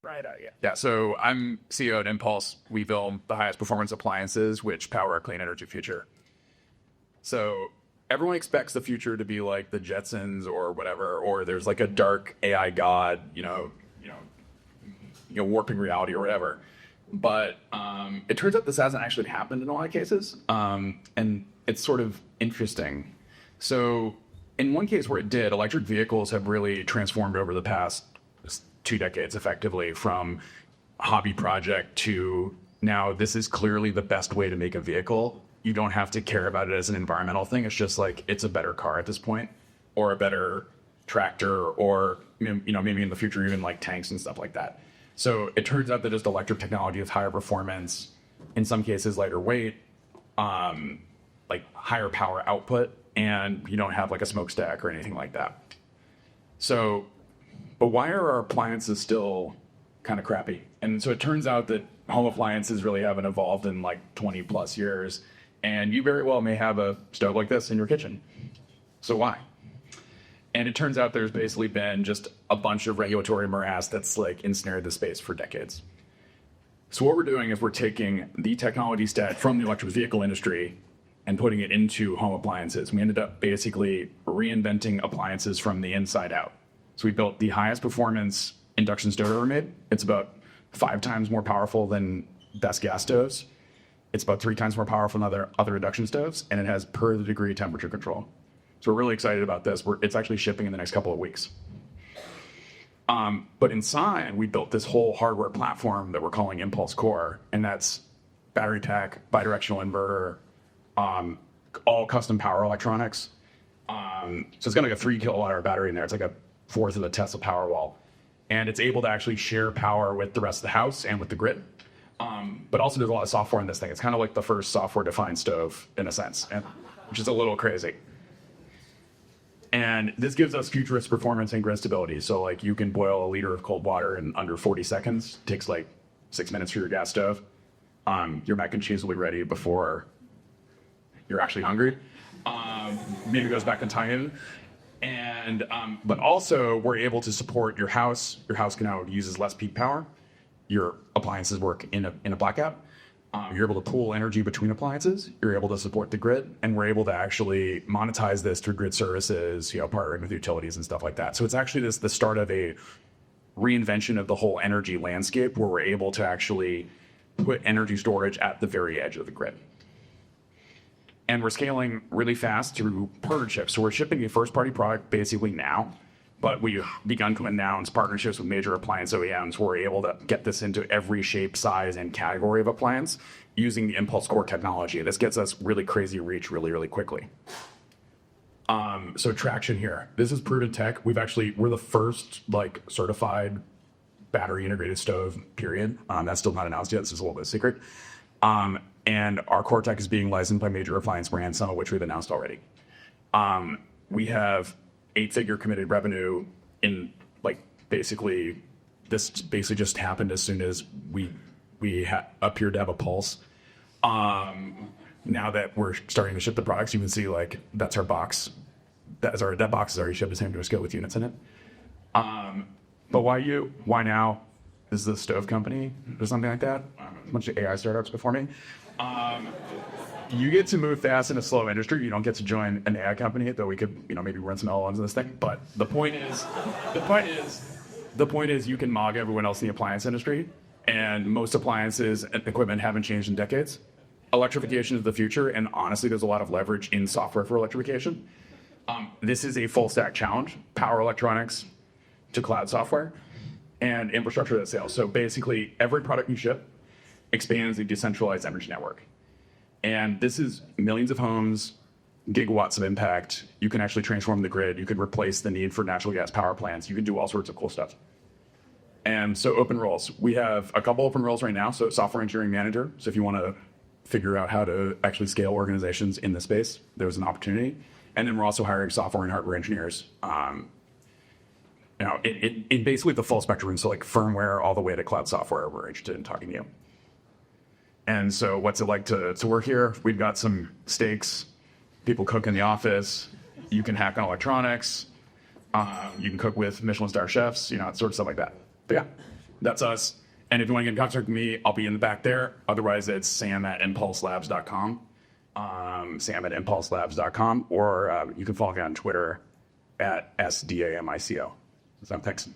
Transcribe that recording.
Right. Yeah. So I'm CEO at Impulse. We build the highest performance appliances which power a clean energy future. So everyone expects the future to be like the Jetsons or whatever, or there's like a dark AI god, warping reality or whatever. But it turns out this hasn't actually happened in a lot of cases, and it's sort of interesting. So in one case where it did, electric vehicles have really transformed over the past 2 decades, effectively, from hobby project to now this is clearly the best way to make a vehicle. You don't have to care about it as an environmental thing. It's just like it's a better car at this point, or a better tractor, or maybe in the future even like tanks and stuff like that. So it turns out that just electric technology is higher performance, in some cases lighter weight, like higher power output, and you don't have like a smokestack or anything like that. So, but why are our appliances still kind of crappy? And so it turns out that home appliances really haven't evolved in like 20 plus years, and you very well may have a stove like this in your kitchen. So why? And it turns out there's basically been just a bunch of regulatory morass that's like ensnared the space for decades. So what we're doing is we're taking the technology stack from the electric vehicle industry and putting it into home appliances. We ended up basically reinventing appliances from the inside out. So we built the highest performance induction stove ever made. It's about 5 times more powerful than best gas stoves. It's about 3 times more powerful than other induction stoves, and it has per the degree temperature control. So we're really excited about this. It's actually shipping in the next couple of weeks. But inside, we built this whole hardware platform that we're calling Impulse Core, and that's battery pack, bidirectional inverter, all custom power electronics. So it's got like a 3 kilowatt hour battery in there. It's like a fourth of the Tesla Powerwall. And it's able to actually share power with the rest of the house and with the grid. But also there's a lot of software in this thing. It's kind of like the first software-defined stove in a sense, which is a little crazy. And this gives us futurist performance and grid stability. So like you can boil a liter of cold water in under 40 seconds. It takes like 6 minutes for your gas stove. Your mac and cheese will be ready before you're actually hungry. Maybe goes back in time. And but also we're able to support your house. Your house now uses less peak power. Your appliances work in a blackout. You're able to pool energy between appliances. You're able to support the grid, and we're able to actually monetize this through grid services, partnering with utilities and stuff like that. So it's actually the start of a reinvention of the whole energy landscape, where we're able to actually put energy storage at the very edge of the grid. And we're scaling really fast through partnerships. So we're shipping a first-party product basically now, but we've begun to announce partnerships with major appliance OEMs where we're able to get this into every shape, size, and category of appliance using the Impulse Core technology. This gets us really crazy reach really, really quickly. So traction here. This is proven tech. We're the first certified battery integrated stove, period. That's still not announced yet. This is a little bit of secret. And our core tech is being licensed by major appliance brands, some of which we've announced already. We have 8-figure committed revenue in basically just happened as soon as we appeared to have a pulse. Now that we're starting to ship the products, you can see that's our box. That box is already shipped to San Francisco with units in it. But why now? Is this a stove company or something like that? A bunch of AI startups before me. You get to move fast in a slow industry. You don't get to join an AI company, though we could, maybe run some LLMs in this thing. But the point is, you can mog everyone else in the appliance industry, and most appliances and equipment haven't changed in decades. Electrification is the future, and honestly, there's a lot of leverage in software for electrification. This is a full stack challenge: power electronics to cloud software and infrastructure that sales. So basically, every product you ship expands the decentralized energy network. And this is millions of homes, gigawatts of impact. You can actually transform the grid. You could replace the need for natural gas power plants. You can do all sorts of cool stuff. And so open roles. We have a couple open roles right now. So software engineering manager. So if you want to figure out how to actually scale organizations in this space, there's an opportunity. And then we're also hiring software and hardware engineers. In basically the full spectrum. So firmware all the way to cloud software, we're interested in talking to you. And so what's it like to work here? We've got some stakes. People cook in the office. You can hack on electronics. You can cook with Michelin star chefs, sort of stuff like that. But yeah. That's us. And if you want to get in contact with me, I'll be in the back there. Otherwise, it's sam@impulselabs.com. Sam@impulselabs.com. Or you can follow me on Twitter at SDAMICO. So thanks.